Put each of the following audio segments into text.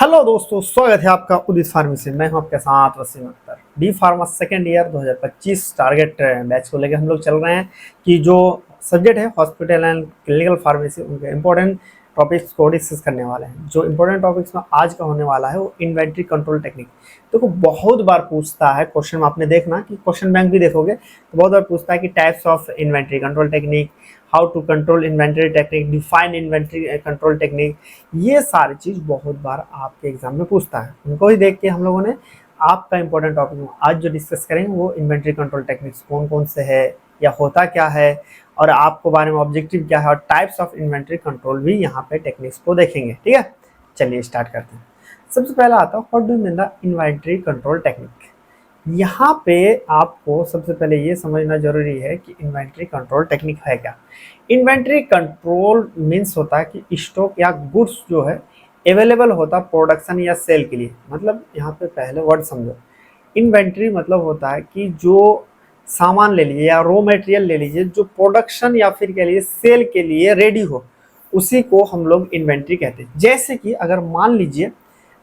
Hello दोस्तों, स्वागत है आपका उदित फार्मी से। मैं हूं आपके साथ Wasim Akhtar. D pharma second year 2025 target batch को लेकर हम लोग चल रहे हैं कि जो सब्जेक्ट है हॉस्पिटल एंड क्लिनिकल फार्मेसी, उनके इंपॉर्टेंट टॉपिक्स को डिस्कस करने वाले हैं। जो इंपॉर्टेंट टॉपिक्स में आज का होने वाला है वो इन्वेंट्री कंट्रोल टेक्निक। देखो, बहुत बार पूछता है क्वेश्चन में, आपने देखना कि क्वेश्चन बैंक भी देखोगे तो बहुत बार पूछता है कि types of inventory control technique, how to control inventory technique, define inventory control technique. ये सारी चीज़ बहुत बार आपके एग्जाम में पूछता है। उनको ही देख के हम लोगों ने आपका इंपॉर्टेंट टॉपिक आज जो डिस्कस करेंगे वो इन्वेंट्री कंट्रोल टेक्निक्स कौन कौन से है या होता क्या है, और आपको बारे में ऑब्जेक्टिव क्या है, और टाइप्स ऑफ इन्वेंट्री कंट्रोल भी यहाँ पे टेक्निक्स को देखेंगे। ठीक है, चलिए स्टार्ट करते हैं। सबसे पहला आता है what do mean the inventory control technique. यहाँ पे आपको सबसे पहले ये समझना जरूरी है कि इन्वेंट्री कंट्रोल टेक्निक है क्या। इन्वेंट्री कंट्रोल मीन्स होता है कि स्टॉक या गुड्स जो है अवेलेबल होता प्रोडक्शन या सेल के लिए। मतलब यहाँ पे पहले वर्ड समझो। इन्वेंट्री मतलब होता है कि जो सामान ले लीजिए या रॉ मटेरियल ले लीजिए जो प्रोडक्शन या फिर के लिए सेल के लिए रेडी हो, उसी को हम लोग इन्वेंट्री कहते हैं। जैसे कि अगर मान लीजिए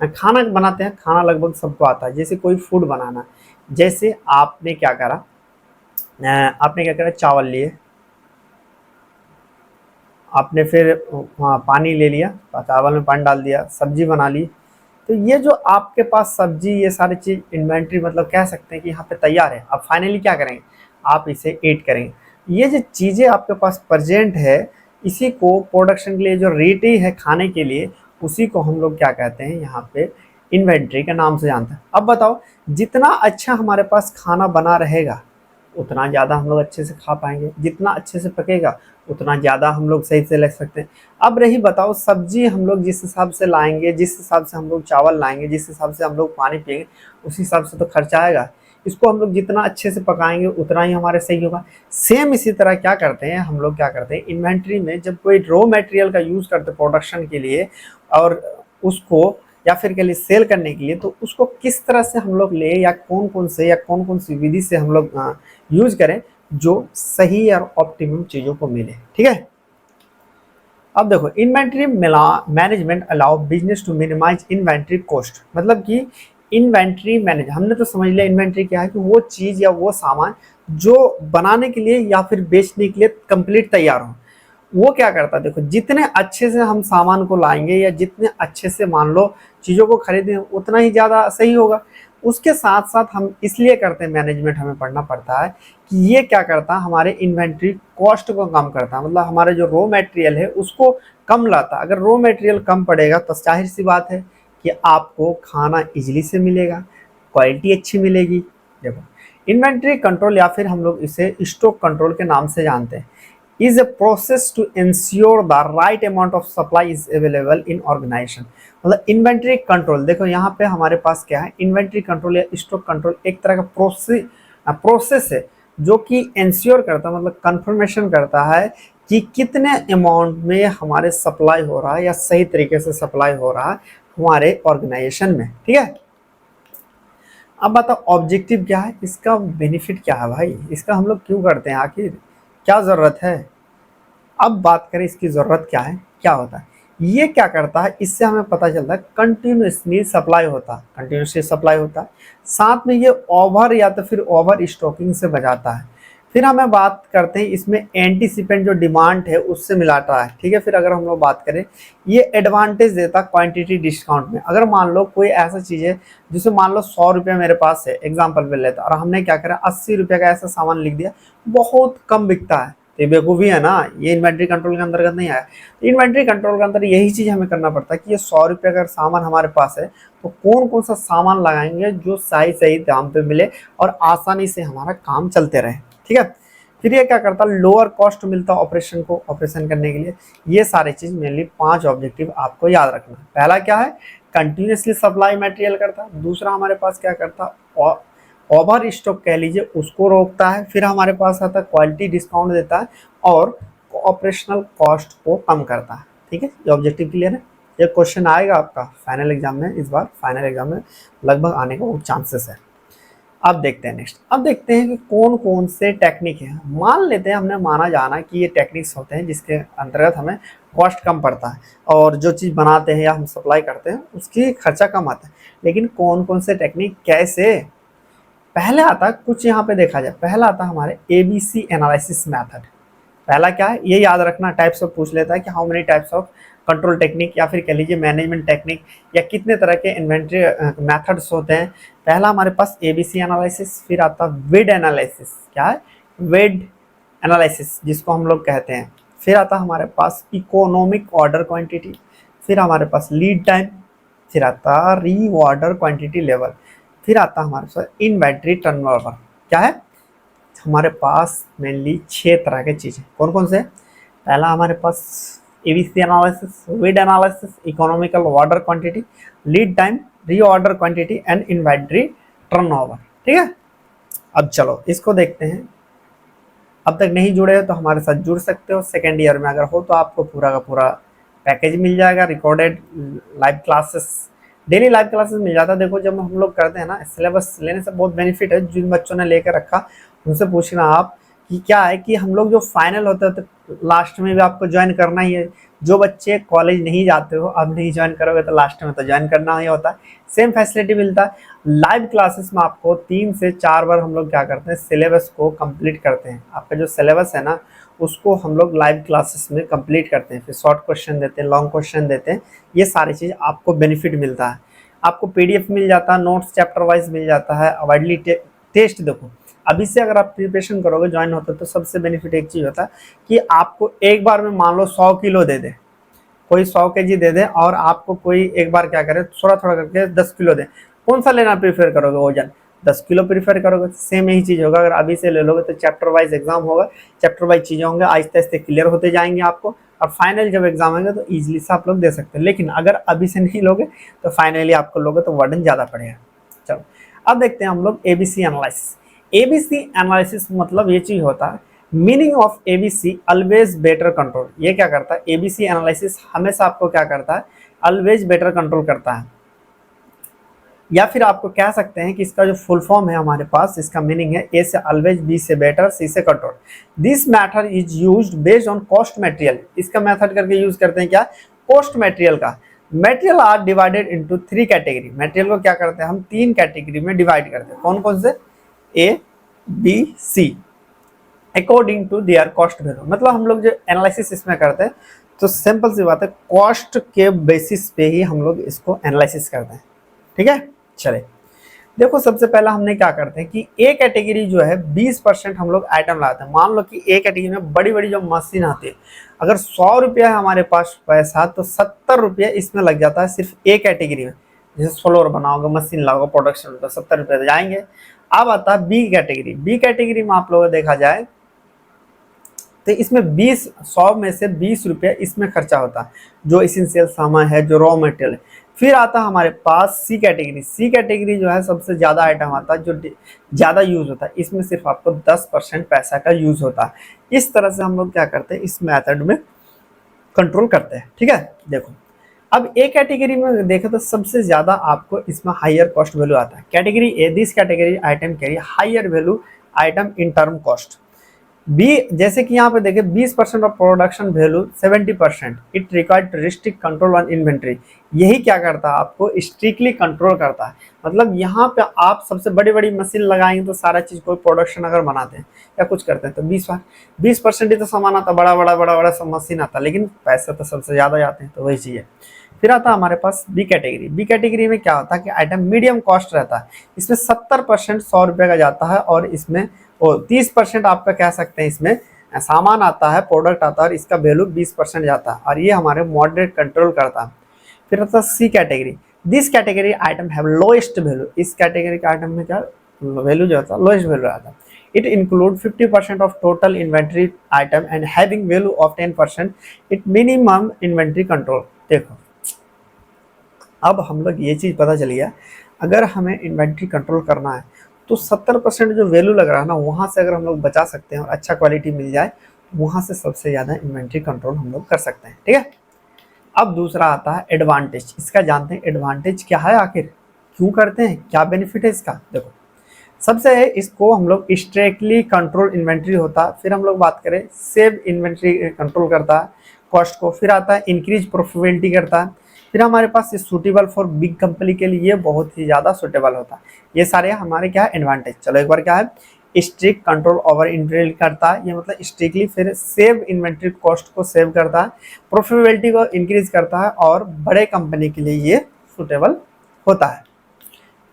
खाना बनाते हैं, खाना लगभग सबको आता है, जैसे कोई फूड बनाना। जैसे आपने क्या करा, चावल लिए, आपने फिर पानी ले लिया, चावल में पानी डाल दिया, सब्जी बना ली। तो ये जो आपके पास सब्जी, ये सारी चीज़ इन्वेंट्री मतलब कह सकते हैं कि यहाँ पे तैयार है। अब फाइनली क्या करेंगे, आप इसे ईट करेंगे। ये जो चीज़ें आपके पास प्रेजेंट है, इसी को प्रोडक्शन के लिए जो रेडी है खाने के लिए, उसी को हम लोग क्या कहते हैं यहाँ पे इन्वेंट्री के नाम से जानते हैं। अब बताओ, जितना अच्छा हमारे पास खाना बना रहेगा उतना ज़्यादा हम लोग अच्छे से खा पाएंगे, जितना अच्छे से पकेगा उतना ज़्यादा हम लोग सही से ले सकते हैं। अब रही बताओ, सब्जी हम लोग जिस हिसाब से लाएंगे, जिस हिसाब से हम लोग चावल लाएंगे, जिस हिसाब से हम लोग पानी पिएंगे, उस हिसाब से तो खर्चा आएगा। इसको हम लोग जितना अच्छे से पकाएंगे उतना ही हमारे सही होगा। सेम इसी तरह क्या करते हैं हम लोग, क्या करते हैं इन्वेंट्री में, जब कोई रॉ मटेरियल का यूज़ करते हैं प्रोडक्शन के लिए और उसको या फिर के लिए सेल करने के लिए, तो उसको किस तरह से हम लोग ले या कौन कौन सी विधि से हम लोग यूज करें जो सही और ऑप्टिमम चीज़ों को मिले। ठीक है, अब देखो, inventory management allow business to minimise inventory cost. मतलब कि इन्वेंट्री मैनेज, हमने तो समझ लिया इन्वेंट्री क्या है कि वो चीज़ या वो सामान जो बनाने के लिए या फिर बेचने के लिए कंप्लीट तैयार हो। वो क्या करता है, देखो, जितने अच्छे से हम सामान को लाएंगे या जितने अच्छे से मान लो चीज़ों को खरीदें उतना ही ज़्यादा सही होगा। उसके साथ साथ हम इसलिए करते हैं, मैनेजमेंट हमें पढ़ना पड़ता है कि ये क्या करता है, हमारे इन्वेंट्री कॉस्ट को कम करता है। मतलब हमारे जो रॉ मटेरियल है उसको कम लाता है। अगर रॉ मटेरियल कम पड़ेगा तो जाहिर सी बात है कि आपको खाना इजीली से मिलेगा, क्वालिटी अच्छी मिलेगी। देखो, इन्वेंट्री कंट्रोल या फिर हम लोग इसे स्टॉक कंट्रोल के नाम से जानते हैं, is a process to ensure the right amount of supply is available in organization। मतलब इन्वेंट्री कंट्रोल, देखो यहाँ पे हमारे पास क्या है, इन्वेंट्री कंट्रोल या स्टॉक कंट्रोल एक तरह का प्रोसेस है जो कि इंश्योर करता है, मतलब कंफर्मेशन करता है कि कितने अमाउंट में हमारे सप्लाई हो रहा है या सही तरीके से सप्लाई हो रहा है हमारे ऑर्गेनाइजेशन में। ठीक है, अब बताओ ऑब्जेक्टिव क्या है, इसका बेनिफिट क्या है भाई, इसका हम लोग क्यों करते हैं, आखिर क्या ज़रूरत है। अब बात करें इसकी ज़रूरत क्या है, क्या होता है। ये क्या करता है, इससे हमें पता चलता है कंटिन्यूसली सप्लाई होता है, कंटिन्यूसली सप्लाई होता है। साथ में ये ओवर या तो फिर ओवर स्टॉकिंग से बचाता है। फिर हमें बात करते हैं इसमें एंटीसिपेंट जो डिमांड है उससे मिलाता है। ठीक है, फिर अगर हम लोग बात करें, ये एडवांटेज देता है क्वांटिटी डिस्काउंट में। अगर मान लो कोई ऐसा चीज़ है जिसे मान लो 100 रुपये मेरे पास है, एग्जाम्पल पे लेता, और हमने क्या करा 80 रुपये का ऐसा सामान लिख दिया, बहुत कम बिकता है, तो ये बेवकूफ़ी है ना, ये इन्वेंट्री कंट्रोल के अंतर्गत नहीं आया। तो इन्वेंट्री कंट्रोल के अंदर यही चीज़ हमें करना पड़ता है कि ये 100 रुपये अगर सामान हमारे पास है तो कौन कौन सा सामान लगाएंगे जो सही सही दाम पे मिले और आसानी से हमारा काम चलते रहे। ठीक है, फिर ये क्या करता है, लोअर कॉस्ट मिलता है ऑपरेशन करने के लिए। ये सारी चीज़ मेनली 5 ऑब्जेक्टिव आपको याद रखना है। पहला क्या है, कंटिन्यूसली सप्लाई मटेरियल करता है। दूसरा हमारे पास क्या करता है, ओवर स्टॉक कह लीजिए, उसको रोकता है। फिर हमारे पास आता है क्वालिटी डिस्काउंट देता है और ऑपरेशनल कॉस्ट को कम करता है। ठीक है, ये ऑब्जेक्टिव क्लियर है। ये क्वेश्चन आएगा आपका फाइनल एग्जाम में, इस बार फाइनल एग्जाम में लगभग आने का चांसेस है। अब देखते हैं नेक्स्ट, अब देखते हैं कि कौन कौन से टेक्निक हैं। मान लेते हैं हमने माना जाना कि ये टेक्निक्स होते हैं जिसके अंतर्गत हमें कॉस्ट कम पड़ता है और जो चीज़ बनाते हैं या हम सप्लाई करते हैं उसकी खर्चा कम आता है। लेकिन कौन कौन से टेक्निक कैसे, पहले आता है कुछ यहाँ पे देखा जाए, पहला आता है हमारे ABC एनालिसिस मेथड। पहला क्या है ये याद रखना, टाइप्स ऑफ पूछ लेता है कि how many types of control technique या फिर कह लीजिए मैनेजमेंट टेक्निक या कितने तरह के इन्वेंट्री मेथड्स होते हैं। पहला हमारे पास ABC एनालिसिस, फिर आता है वेड एनालिसिस, क्या है वेड एनालिसिस जिसको हम लोग कहते हैं, फिर आता है हमारे पास इकोनॉमिक ऑर्डर क्वांटिटी, फिर हमारे पास लीड टाइम, फिर आता है री ऑर्डर क्वांटिटी लेवल, फिर आता है हमारे पास इन्वेंट्री टर्नओवर। क्या है हमारे पास मेनली 6 तरह के चीज़ें, कौन कौन से, पहला हमारे पास ABC analysis, VED analysis, economical order quantity, lead time, reorder quantity and inventory turnover. ठीक है, अब चलो इसको देखते हैं। अब तक नहीं जुड़े हो तो हमारे साथ जुड़ सकते हो, सेकेंड ईयर में अगर हो तो आपको पूरा का पूरा पैकेज मिल जाएगा, recorded live classes, daily live classes मिल जाता है। देखो जब हम लोग करते हैं ना, सिलेबस लेने से बहुत बेनिफिट है। जिन बच्चों ने लेकर रखा उनसे पूछना आप कि क्या है कि हम लोग जो फाइनल होते हैं तो लास्ट में भी आपको ज्वाइन करना ही है। जो बच्चे कॉलेज नहीं जाते हो, अब नहीं ज्वाइन करोगे तो लास्ट में तो ज्वाइन करना ही होता है। सेम फैसिलिटी मिलता है। लाइव क्लासेस में आपको 3 से 4 बार हम लोग क्या करते हैं, सिलेबस को कंप्लीट करते हैं। आपका जो सिलेबस है ना उसको हम लोग लाइव क्लासेस में कंप्लीट करते हैं, फिर शॉर्ट क्वेश्चन देते हैं, लॉन्ग क्वेश्चन देते हैं। ये सारी चीज़ आपको बेनिफिट मिलता है। आपको PDF मिल जाता है, नोट्स चैप्टर वाइज मिल जाता है, अवाइडली टेस्ट। देखो अभी से अगर आप प्रिपरेशन करोगे ज्वाइन होते तो सबसे बेनिफिट एक चीज़ होता है कि आपको एक बार में मान लो 100 किलो दे दे, कोई 100 kg दे दे और आपको कोई एक बार क्या करे थोड़ा थोड़ा करके 10 किलो दे, कौन सा लेना प्रीफर करोगे, वजन 10 किलो प्रीफर करोगे। सेम यही चीज़ होगा, अगर अभी से ले लोगे तो चैप्टर वाइज एग्जाम होगा, चैप्टर वाइज चीज़ें होंगे, आहिस्ते आहिस्ते क्लियर होते जाएंगे आपको, और फाइनल जब एग्जाम आएगा तो ईजिली से आप लोग दे सकते हैं। लेकिन अगर अभी से नहीं लोगे तो फाइनली आपको लोगे तो वर्डन ज़्यादा पड़ेगा। चलो अब देखते हैं हम लोग ABC एनालिसिस। ABC एनालिसिस मतलब ये चीज़ होता है, meaning of ABC always better control. ये क्या करता है, ABC एनालिसिस हमेशा आपको क्या करता है, ऑलवेज बेटर कंट्रोल करता है। या फिर आपको कह सकते हैं कि इसका जो फुल फॉर्म है हमारे पास, इसका मीनिंग है A से ऑलवेज, B से बेटर, C से control. This method is used based on cost material. इसका मेथड करके यूज करते हैं क्या, कॉस्ट मटेरियल का। Material are divided into 3 category. Material को क्या करते हैं हम 3 कैटेगरी में डिवाइड करते हैं, कौन कौन से, A B C according to their cost value. मतलब हम लोग जो एनालिसिस इसमें करते हैं तो सिंपल सी बात है, कॉस्ट के बेसिस पे ही हम लोग इसको एनालिसिस करते हैं। ठीक है, चले देखो सबसे पहला हमने क्या करते हैं कि A कैटेगरी जो है 20% हम लोग आइटम लाते हैं। मान लो कि A कैटेगरी में बड़ी बड़ी जो मशीन आती है, अगर 100 रुपया है हमारे पास पैसा तो 70 रुपया इसमें लग जाता है सिर्फ A कैटेगरी में। जैसे फ्लोर बनाओगे, मशीन लाओगे, प्रोडक्शन तो 70 रुपये तो जाएंगे। अब आता है B कैटेगरी। B कैटेगरी में आप लोगों को देखा जाए तो इसमें 100 में से 20 रुपये इसमें खर्चा होता है, जो इसेंशियल सामान है, जो रॉ मटेरियल है। फिर आता है हमारे पास C कैटेगरी। C कैटेगरी जो है सबसे ज़्यादा आइटम आता है, जो ज़्यादा यूज़ होता है। इसमें सिर्फ आपको 10% पैसा का यूज़ होता है। इस तरह से हम लोग क्या करते हैं, इस मेथड में कंट्रोल करते हैं। ठीक है, देखो अब A कैटेगरी में देखें तो सबसे ज़्यादा आपको इसमें हायर कॉस्ट वैल्यू आता है। Category A, this category item carry higher value item in term cost. B जैसे कि यहाँ पे देखें 20% of production value 70%, it required restrict control on inventory. यही क्या करता है, आपको स्ट्रिक्टली कंट्रोल करता है। मतलब यहाँ पे आप सबसे बड़ी बड़ी मशीन लगाएंगे तो सारा चीज़, कोई प्रोडक्शन अगर बनाते हैं या कुछ करते हैं तो 20% ही तो सामान आता, बड़ा बड़ा सब मशीन आता, लेकिन पैसे तो सबसे ज़्यादा जाते हैं, तो वही चीज़ है। फिर आता है हमारे पास B कैटेगरी। B कैटेगरी में क्या होता है कि आइटम मीडियम कॉस्ट रहता है। इसमें 70% 100 रुपये का जाता है और इसमें 30% आपका कह सकते हैं इसमें सामान आता है, प्रोडक्ट आता है, और इसका वैल्यू 20% जाता है, और ये हमारे मॉडरेट कंट्रोल करता है। फिर आता है C category. This category item have lowest value. इस कैटेगरी के आइटम में क्या वैल्यू जो होता है, लोएस्ट वैल्यू आता है। It include 50% of total inventory item and having value of 10%, it minimum inventory control. देखो अब हम लोग ये चीज़ पता चली है, अगर हमें इन्वेंट्री कंट्रोल करना है तो 70% जो वैल्यू लग रहा है ना, वहाँ से अगर हम लोग बचा सकते हैं और अच्छा क्वालिटी मिल जाए, वहाँ से सबसे ज़्यादा इन्वेंट्री कंट्रोल हम लोग कर सकते हैं। ठीक है, अब दूसरा आता है एडवांटेज। इसका जानते हैं एडवांटेज क्या है, आखिर क्यों करते हैं, क्या बेनिफिट है इसका। देखो सबसे है इसको हम लोग स्ट्रिक्टली कंट्रोल इन्वेंट्री होता है। फिर हम लोग बात करें सेव इन्वेंट्री कंट्रोल करता है कॉस्ट को। फिर आता है इंक्रीज प्रॉफिटेबिलिटी करता है। फिर हमारे पास सूटेबल फॉर बिग कंपनी के लिए बहुत ही ज़्यादा सूटेबल होता है। ये सारे हमारे क्या है एडवांटेज। चलो एक बार क्या है स्ट्रिक्ट कंट्रोल ओवर इन्वेंट्री करता है, ये मतलब स्ट्रिक्टली। फिर सेव इन्वेंट्री कॉस्ट को सेव करता है, प्रॉफिटेबिलिटी को इंक्रीज करता है और बड़े कंपनी के लिए ये सूटेबल होता है।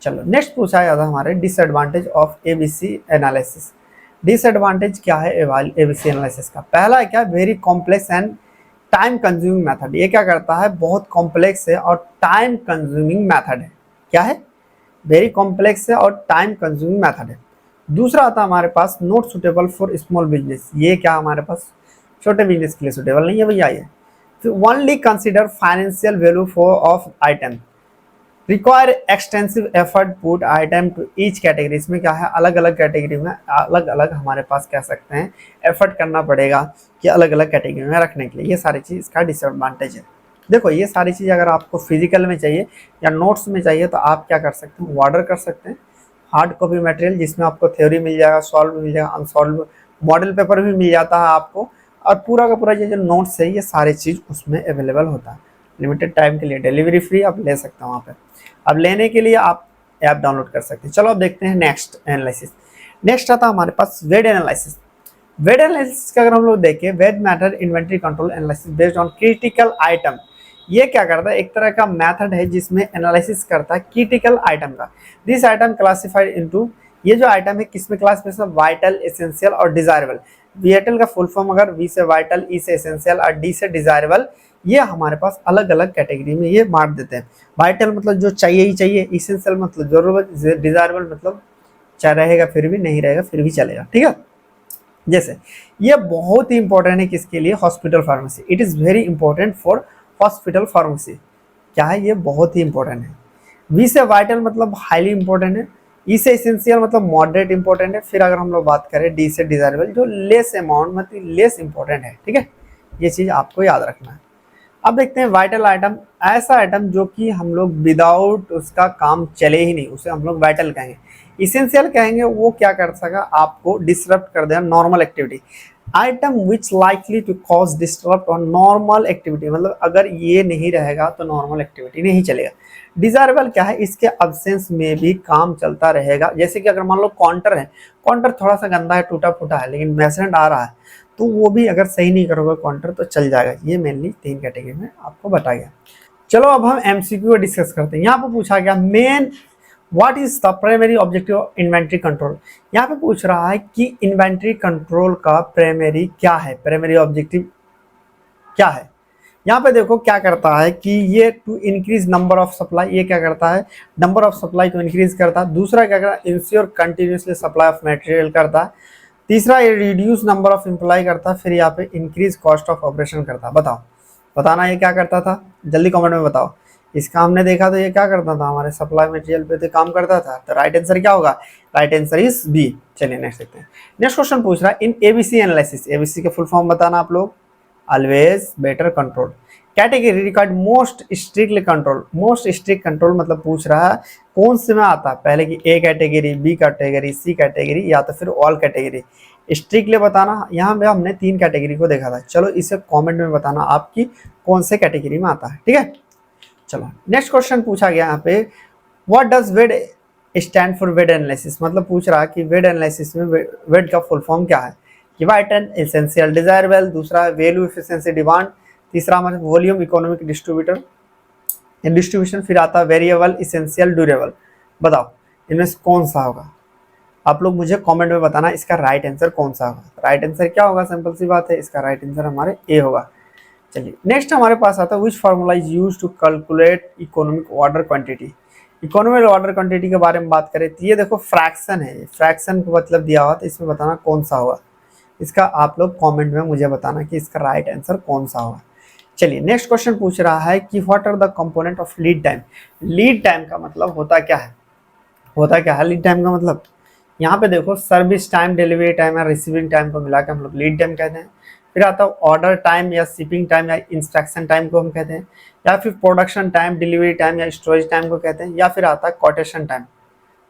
चलो नेक्स्ट पूछा जाता है हमारे disadvantage of ABC analysis. Disadvantage क्या है एबीसी एनालिसिस का? पहला है क्या very complex and time consuming method. ये क्या करता है बहुत कॉम्प्लेक्स है और टाइम कंज्यूमिंग मेथड है। क्या है? वेरी कॉम्प्लेक्स है और टाइम कंज्यूमिंग मेथड है। दूसरा आता है हमारे पास not suitable for small business. ये क्या हमारे पास छोटे बिजनेस के लिए सुटेबल नहीं है भैया ये। फिर only consider financial value for of item, require extensive effort put item to each category. इसमें क्या है अलग अलग कैटेगरी में अलग अलग हमारे पास कह सकते हैं एफर्ट करना पड़ेगा कि अलग अलग कैटेगरी में रखने के लिए। ये सारी चीज़ इसका डिसएडवांटेज है। देखो ये सारी चीज़ अगर आपको फिजिकल में चाहिए या नोट्स में चाहिए तो आप क्या कर सकते हैं ऑर्डर कर सकते हैं हार्ड कॉपी मटेरियल, जिसमें आपको थ्योरी मिल जाएगा, सॉल्व मिल जाएगा, अनसॉल्व मॉडल पेपर भी मिल जाता है आपको, और पूरा का पूरा ये जो नोट्स है ये सारी चीज़ उसमें अवेलेबल होता है। लिमिटेड टाइम के लिए डिलीवरी फ्री आप ले सकते हैं वहाँ पे। अब लेने के लिए आप ऐप डाउनलोड कर सकते हैं। चलो अब देखते हैं नेक्स्ट एनालिसिस। नेक्स्ट आता है हमारे पास वेट एनालिसिस। वेट एनालिसिस का अगर हम लोग देखें VED matter inventory control analysis based on critical item. ये क्या करता है एक तरह का मेथड है जिसमें एनालिसिस करता है क्रिटिकल आइटम का। दिस आइटम क्लासिफाइड इनटू, ये जो आइटम है किसमें क्लासिफाइड? वाइटल, एसेंशियल और डिजायरेबल। वाइटल का फुल फॉर्म अगर वी से वाइटल, ई से एसेंशियल और डी से डिजायरेबल, ये हमारे पास अलग अलग कैटेगरी में ये बांट देते हैं। वाइटल मतलब जो चाहिए ही चाहिए, एसेंशियल मतलब जरूरत, डिजायरेबल मतलब चाहे रहेगा फिर भी, नहीं रहेगा फिर भी चलेगा। ठीक है, जैसे ये बहुत ही इंपॉर्टेंट है किसके लिए? Hospital pharmacy. It is very important for hospital pharmacy. क्या है? ये बहुत ही इंपॉर्टेंट है। वी से वाइटल मतलब हाईली इंपॉर्टेंट है, ई से एसेंशियल मतलब मॉडरेट इंपॉर्टेंट है। फिर अगर हम लोग बात करें डी से डिजायरेबल जो लेस अमाउंट मतलब लेस इंपॉर्टेंट है। ठीक है, ये चीज़ आपको याद रखना है। अब देखते हैं वाइटल आइटम, ऐसा आइटम जो कि हम लोग विदाउट उसका काम चले ही नहीं, उसे हम लोग वाइटल कहेंगे। इसेंशियल कहेंगे वो क्या कर सका आपको डिस्टर्ब कर देगा normal activity. Item which likely to cause disturb on normal activity, मतलब अगर ये नहीं रहेगा तो नॉर्मल एक्टिविटी नहीं चलेगा। डिजायरेबल क्या है? इसके अब्सेंस में भी काम चलता रहेगा। जैसे कि अगर मान लो काउंटर है, काउंटर थोड़ा सा गंदा है, टूटा फूटा है, लेकिन पेशेंट आ रहा है तो वो भी अगर सही नहीं करोगे काउंटर तो चल जाएगा। ये मेनली 3 कैटेगरी में आपको बताया गया। चलो अब हम एमसीक्यू डिस्कस करते हैं। यहाँ पे पूछा गया main what is the primary objective of inventory control. यहाँ पे पूछ रहा है कि इन्वेंट्री कंट्रोल का प्राइमरी क्या है, प्राइमरी ऑब्जेक्टिव क्या है। यहाँ पे देखो क्या करता है कि ये to increase number of supply, ये क्या करता है नंबर ऑफ सप्लाई को इंक्रीज करता है। दूसरा क्या करता है ensure continuously supply of material करता है। तीसरा ये रिड्यूस नंबर ऑफ एम्प्लॉय करता है। फिर यहाँ पे इंक्रीज कॉस्ट ऑफ ऑपरेशन करता है। बताओ बताना ये क्या करता था, जल्दी कमेंट में बताओ। इसका हमने देखा तो ये क्या करता था हमारे सप्लाई मटेरियल पे तो काम करता था। तो राइट आंसर क्या होगा? Right answer is B. चलिए नेक्स्ट देखते हैं। नेक्स्ट क्वेश्चन पूछ रहा है इन एबीसी एनालिसिस, एबीसी के फुल फॉर्म बताना आप लोग। Always better control category record most strictly control. Most strict control मतलब पूछ रहा है कौन से में आता है पहले की A category, B category, C category या तो फिर ऑल कैटेगरी। स्ट्रिक्टली बताना। यहाँ पे हमने 3 कैटेगरी को देखा था। चलो इसे कमेंट में बताना आपकी कौन से कैटेगरी में आता है। ठीक है, चलो नेक्स्ट क्वेश्चन पूछा गया यहाँ पे what does VED stand for VED analysis. मतलब पूछ रहा है कि वेट एनालिसिस में वेट का फुल फॉर्म क्या है? कि वाइटल, एसेंशियल, डिजायरेबल। दूसरा वैल्यू एफिशिएंसी डिमांड। तीसरा मतलब वॉल्यूम इकोनॉमिक डिस्ट्रीब्यूटर डिस्ट्रीब्यूशन। फिर आता है वेरिएबल, एसेंशियल, ड्यूरेबल। बताओ इनमें से कौन सा होगा? आप लोग मुझे कमेंट में बताना इसका राइट आंसर कौन सा होगा। राइट आंसर क्या होगा? सिंपल सी बात है, इसका राइट आंसर हमारे ए होगा। चलिए नेक्स्ट हमारे पास आता है which formula is use to calculate economic order quantity. Economic order quantity के बारे में बात करें तो ये देखो फ्रैक्शन है, फ्रैक्शन को मतलब दिया हुआ तो इसमें बताना कौन सा होगा। इसका आप लोग कमेंट में मुझे बताना कि इसका राइट आंसर कौन सा होगा। चलिए नेक्स्ट क्वेश्चन पूछ रहा है कि what are the component of lead time. Lead time का मतलब होता क्या है? होता क्या है लीड टाइम का मतलब? यहाँ पे देखो सर्विस टाइम, डिलीवरी टाइम या रिसीविंग टाइम को मिला के हम लोग लीड टाइम कहते हैं। फिर आता है ऑर्डर टाइम या शिपिंग टाइम या इंस्ट्रक्शन टाइम को हम कहते हैं, या फिर प्रोडक्शन टाइम, डिलीवरी टाइम या स्टोरेज टाइम को कहते हैं, या फिर आता है कोटेशन टाइम।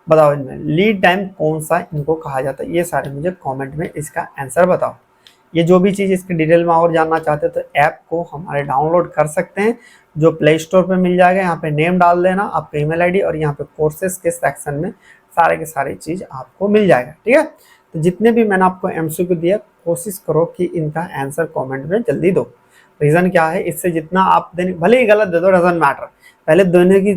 बताओ इनमें लीड टाइम कौन सा इनको कहा जाता है, ये सारे मुझे कमेंट में इसका आंसर बताओ। ये जो भी चीज़ इसके डिटेल में और जानना चाहते हो तो ऐप को हमारे डाउनलोड कर सकते हैं, जो प्ले स्टोर पे मिल जाएगा। यहाँ पे नेम डाल देना, आपका ईमेल आईडी, और यहाँ पे कोर्सेज के सेक्शन में सारे के सारी चीज़ आपको मिल जाएगा। ठीक है, तो जितने भी मैंने आपको एमसीक्यू दिया कोशिश करो कि इनका आंसर कमेंट में जल्दी दो। रीज़न क्या है, इससे जितना आप देने, भले ही गलत दे दो, डजंट मैटर, पहले देने की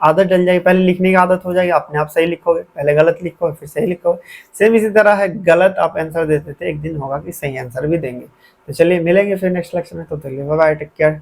आदत डल जाएगी, पहले लिखने की आदत हो जाएगी, अपने आप सही लिखोगे, पहले गलत लिखोगे फिर सही लिखोगे। सेम इसी तरह है, गलत आप आंसर देते थे, एक दिन होगा कि सही आंसर भी देंगे। तो चलिए मिलेंगे फिर नेक्स्ट लेक्चर में, तो बाय बाय, टेक केयर।